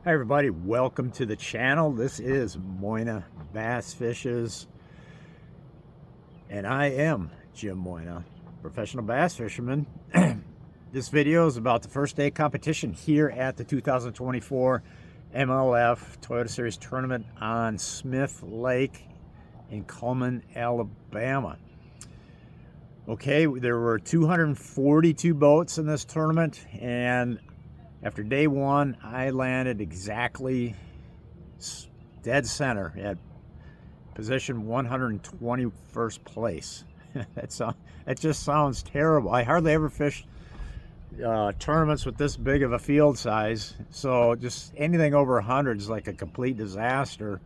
Hi everybody, welcome to the channel. This is Moyna Bass Fishes, and I am Jim Moyna, professional bass fisherman. This video is about the first day competition here at the 2024 MLF Toyota Series Tournament on Smith Lake in Cullman, Alabama. Okay, there were 242 boats in this tournament, and after day one, I landed exactly dead center at position 121st place. That just sounds terrible. I hardly ever fished tournaments with this big of a field size, so just anything over 100 is like a complete disaster.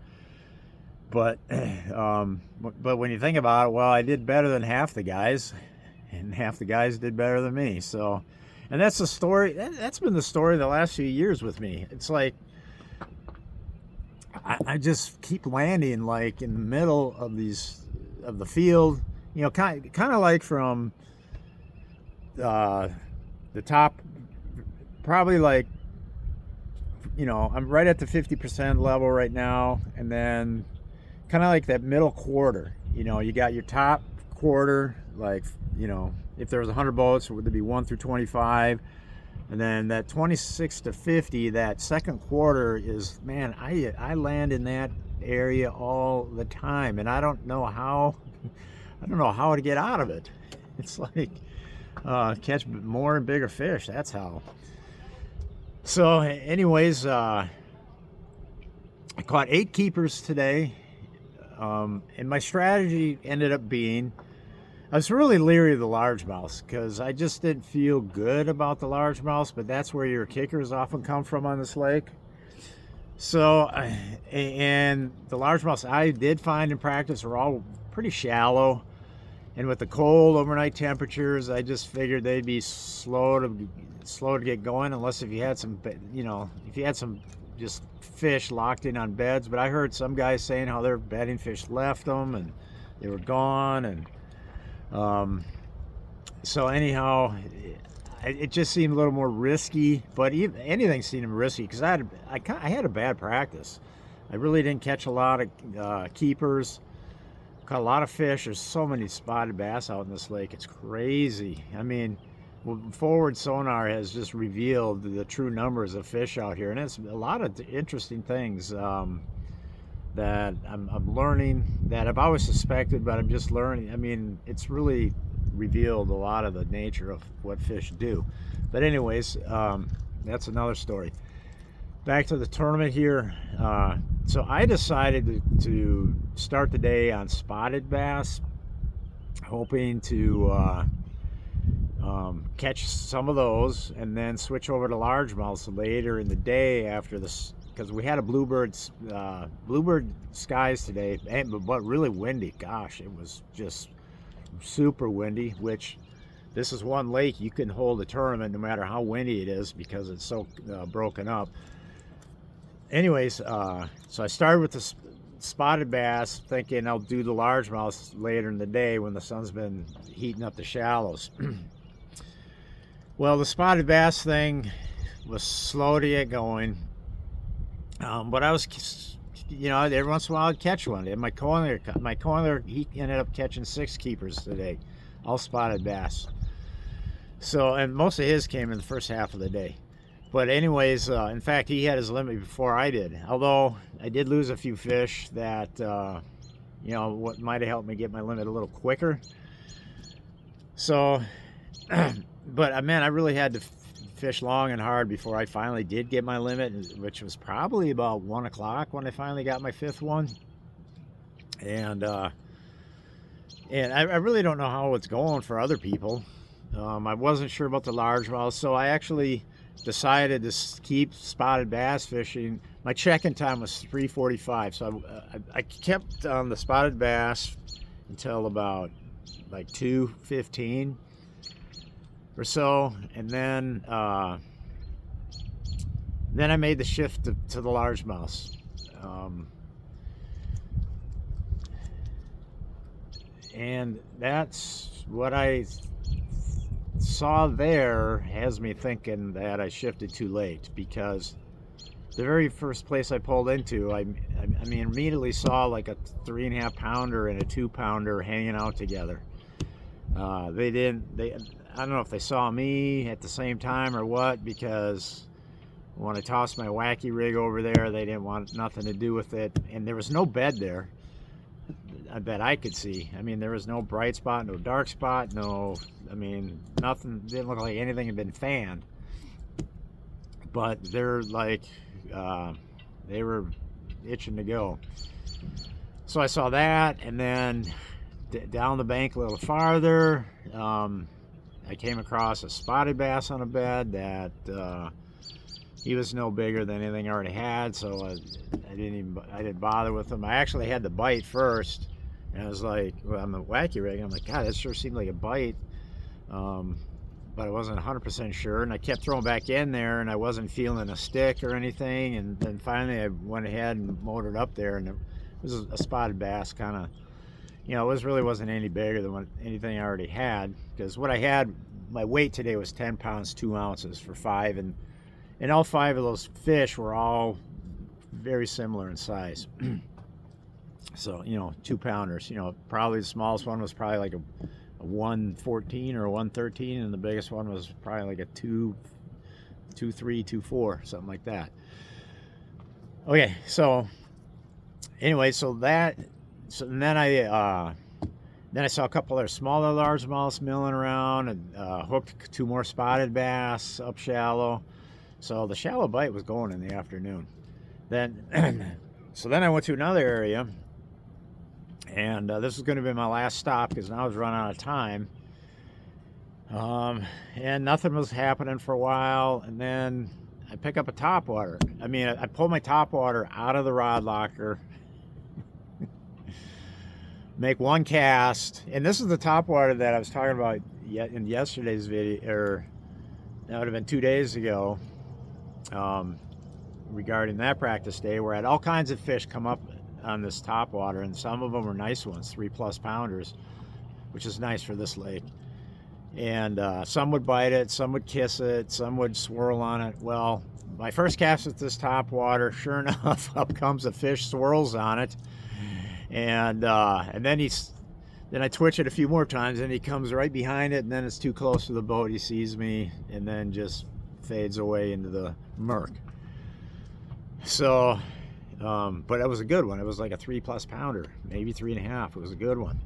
But when you think about it, well, I did better than half the guys, and half the guys did better than me. So. And that's the story. That's been the story the last few years with me. It's like I just keep landing like in the middle of the field. You know, kind of like from the top, probably like, you know, I'm right at the 50% level right now, and then kind of like that middle quarter. You know, you got your top quarter, like, you know, if there was 100 boats, it would be 1 through 25, and then that 26 to 50, that second quarter is, man, I land in that area all the time, and I don't know how to get out of it. It's like catch more and bigger fish. That's how. So anyways, I caught 8 keepers today, and my strategy ended up being, I was really leery of the largemouths because I just didn't feel good about the largemouths, but that's where your kickers often come from on this lake. So, and the largemouths I did find in practice were all pretty shallow, and with the cold overnight temperatures, I just figured they'd be slow to get going, unless if you had some, you know, if you had some just fish locked in on beds. But I heard some guys saying how their bedding fish left them and they were gone, and so anyhow, it just seemed a little more risky, but anything seemed risky because I had a bad practice. I really didn't catch a lot of keepers, caught a lot of fish. There's so many spotted bass out in this lake. It's crazy. I mean, forward sonar has just revealed the true numbers of fish out here, and it's a lot of interesting things that I'm learning, that I've always suspected, but I'm just learning. I mean, it's really revealed a lot of the nature of what fish do. But anyways, that's another story. Back to the tournament here. So I decided to start the day on spotted bass, hoping to catch some of those, and then switch over to largemouths later in the day after this, because we had a bluebird skies today, but really windy. Gosh, it was just super windy, which this is one lake you can hold a tournament no matter how windy it is because it's so broken up. Anyways, so I started with the spotted bass, thinking I'll do the largemouths later in the day when the sun's been heating up the shallows. Well, the spotted bass thing was slow to get going. But I was, you know, every once in a while I'd catch one. And my co-angler, he ended up catching 6 keepers today, all spotted bass. So, and most of his came in the first half of the day. But anyways, in fact, he had his limit before I did. Although I did lose a few fish that, you know, what might have helped me get my limit a little quicker. So, but man, I really had to fish long and hard before I finally did get my limit, which was probably about 1 o'clock when I finally got my 5th one. And I really don't know how it's going for other people. I wasn't sure about the largemouth, so I actually decided to keep spotted bass fishing. My check-in time was 3:45, so I kept on the spotted bass until about like 2:15 or so, and then I made the shift to the largemouths. And that's what I saw there has me thinking that I shifted too late, because the very first place I pulled into, I mean, immediately saw like a 3.5 pounder and a 2 pounder hanging out together. I don't know if they saw me at the same time or what, because when I tossed my wacky rig over there, they didn't want nothing to do with it, and there was no bed there. I bet I could see. I mean, there was no bright spot, no dark spot, I mean, nothing, didn't look like anything had been fanned. But they're like, they were itching to go. So I saw that, and then down the bank a little farther, I came across a spotted bass on a bed that he was no bigger than anything I already had, so I didn't bother with him. I actually had the bite first, and I was like, well, I'm a wacky rig. I'm like, God, that sure seemed like a bite, but I wasn't 100% sure, and I kept throwing back in there, and I wasn't feeling a stick or anything, and then finally I went ahead and motored up there, and it was a spotted bass, kind of, you know, it really wasn't any bigger than anything I already had, because what I had, my weight today was 10 pounds 2 ounces for 5, and all 5 of those fish were all very similar in size. So, you know, 2 pounders, you know, probably the smallest one was probably like a 114 or a 113, and the biggest one was probably like a 2.3, 2.4, something like that. Okay, so anyway, then I saw a couple other smaller largemouths milling around, and hooked 2 more spotted bass up shallow. So the shallow bite was going in the afternoon. Then so then I went to another area, and this was going to be my last stop because now I was running out of time. And nothing was happening for a while, and then I pick up a topwater. I mean, I pull my topwater out of the rod locker, make one cast, and this is the topwater that I was talking about in yesterday's video, or that would have been 2 days ago, regarding that practice day, where I had all kinds of fish come up on this topwater, and some of them were nice ones, 3+ pounders, which is nice for this lake. And some would bite it, some would kiss it, some would swirl on it. Well, my first cast at this topwater, sure enough, up comes a fish, swirls on it, and then I twitch it a few more times, and he comes right behind it, and then it's too close to the boat. He sees me, and then just fades away into the murk. So, but it was a good one. It was like a 3+ pounder, maybe 3.5. It was a good one.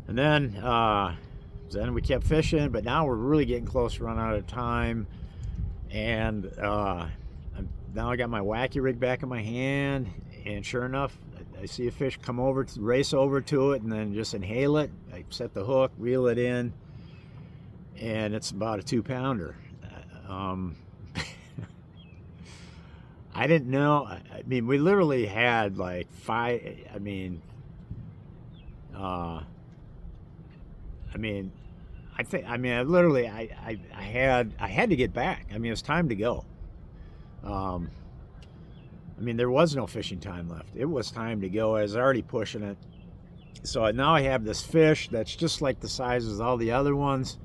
And then we kept fishing, but now we're really getting close to running out of time. And now I got my wacky rig back in my hand, and sure enough, I see a fish come over, race over to it, and then just inhale it. I set the hook, reel it in, and it's about a 2 pounder. I didn't know. I mean, we literally had like 5. I had to get back. I mean, it was time to go. I mean, there was no fishing time left. It was time to go. I was already pushing it. So now I have this fish that's just like the size as all the other ones.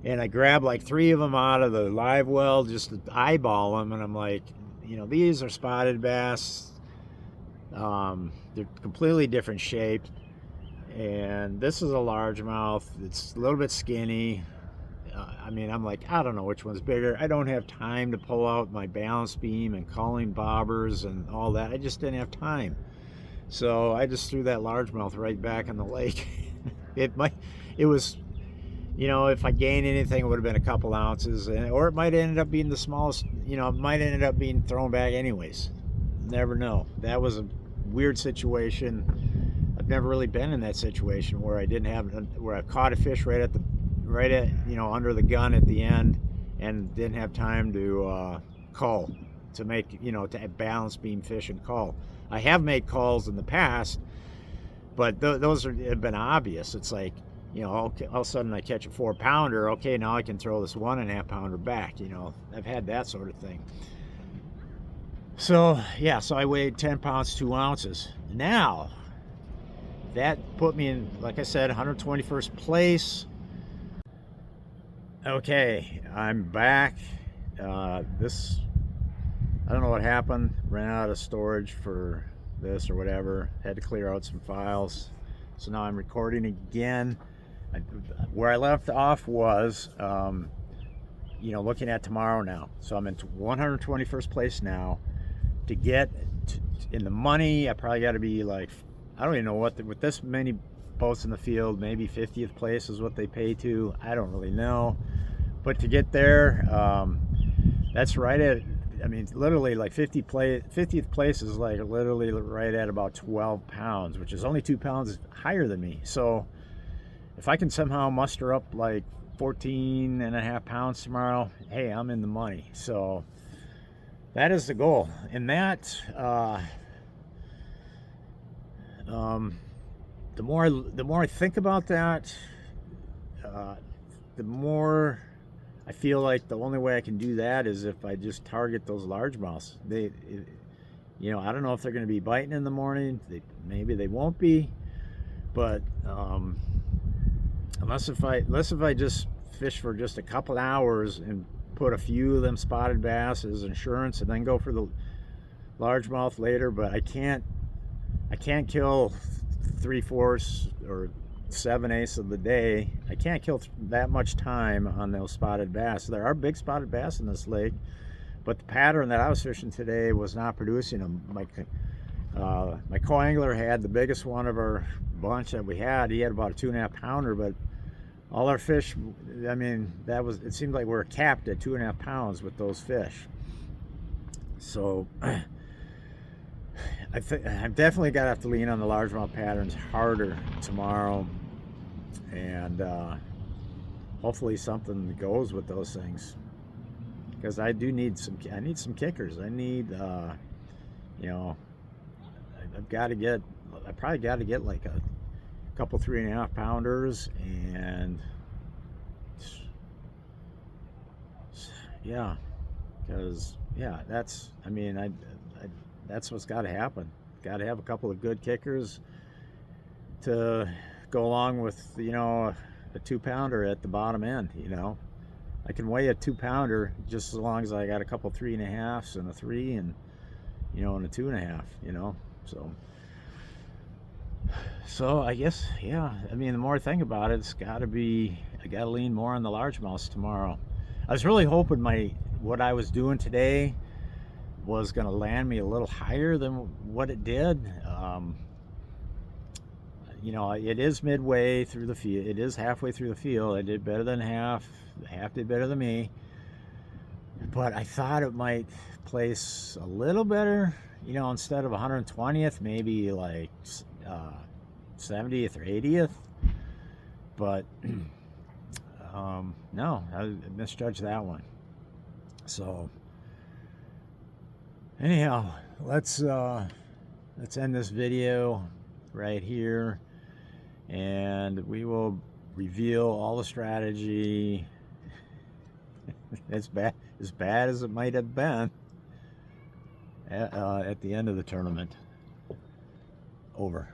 And I grabbed like 3 of them out of the live well just to eyeball them. And I'm like, you know, these are spotted bass. They're completely different shape. And this is a largemouth. It's a little bit skinny. I mean, I'm like, I don't know which one's bigger. I don't have time to pull out my balance beam and calling bobbers and all that. I just didn't have time. So I just threw that largemouth right back in the lake. It was, you know, if I gained anything, it would have been a couple ounces, or it might have ended up being the smallest, you know, it might have ended up being thrown back anyways. Never know. That was a weird situation. I've never really been in that situation where I caught a fish right at you know, under the gun at the end, and didn't have time to cull, to make, you know, to balance beam fish and cull. I have made calls in the past, but those have been obvious. It's like, you know, all of a sudden I catch a 4 pounder. Okay, now I can throw this 1.5 pounder back. You know, I've had that sort of thing. So yeah, so I weighed 10 pounds 2 ounces. Now that put me in, like I said, 121st place. Okay, I'm back. This I don't know what happened. Ran out of storage for this or whatever. Had to clear out some files. So now I'm recording again. Where I left off was, you know, looking at tomorrow now. So I'm in 121st place now. To get in the money, I probably got to be like, I don't even know what, with this many boats in the field, maybe 50th place is what they pay to. I don't really know. But to get there, that's right at, I mean, literally like 50th place is like literally right at about 12 pounds, which is only 2 pounds higher than me. So if I can somehow muster up like 14.5 pounds tomorrow, hey, I'm in the money. So that is the goal. And that, the more I think about that, the more I feel like the only way I can do that is if I just target those largemouths. You know, I don't know if they're going to be biting in the morning. Maybe they won't be, but unless if I just fish for just a couple hours and put a few of them spotted bass as insurance, and then go for the largemouth later. But I can't kill 3/4 or 7/8 of the day. I can't kill that much time on those spotted bass. There are big spotted bass in this lake, but the pattern that I was fishing today was not producing them. My co-angler had the biggest one of our bunch that we had. He had about a 2.5 pounder, but all our fish, I mean, it seemed like we were capped at 2.5 pounds with those fish. So I'm definitely gonna have to lean on the largemouth patterns harder tomorrow, and hopefully something goes with those things, because I need some kickers. I need, you know, I probably got to get like a couple 3.5 pounders, and yeah, because yeah, that's, I mean, that's what's got to happen. Got to have a couple of good kickers to go along with, you know, a 2 pounder at the bottom end. You know, I can weigh a 2 pounder just as long as I got a couple 3.5s and a 3, and, you know, and a 2.5, you know. So I guess, yeah, I mean, the more I think about it, I gotta lean more on the largemouths tomorrow. I was really hoping what I was doing today was gonna land me a little higher than what it did. You know, it is midway through the field. It is halfway through the field. I did better than half. Half did better than me. But I thought it might place a little better, you know, instead of 120th, maybe like 70th or 80th. But no, I misjudged that one. So anyhow, let's end this video right here, and we will reveal all the strategy as bad as it might have been at the end of the tournament. Over.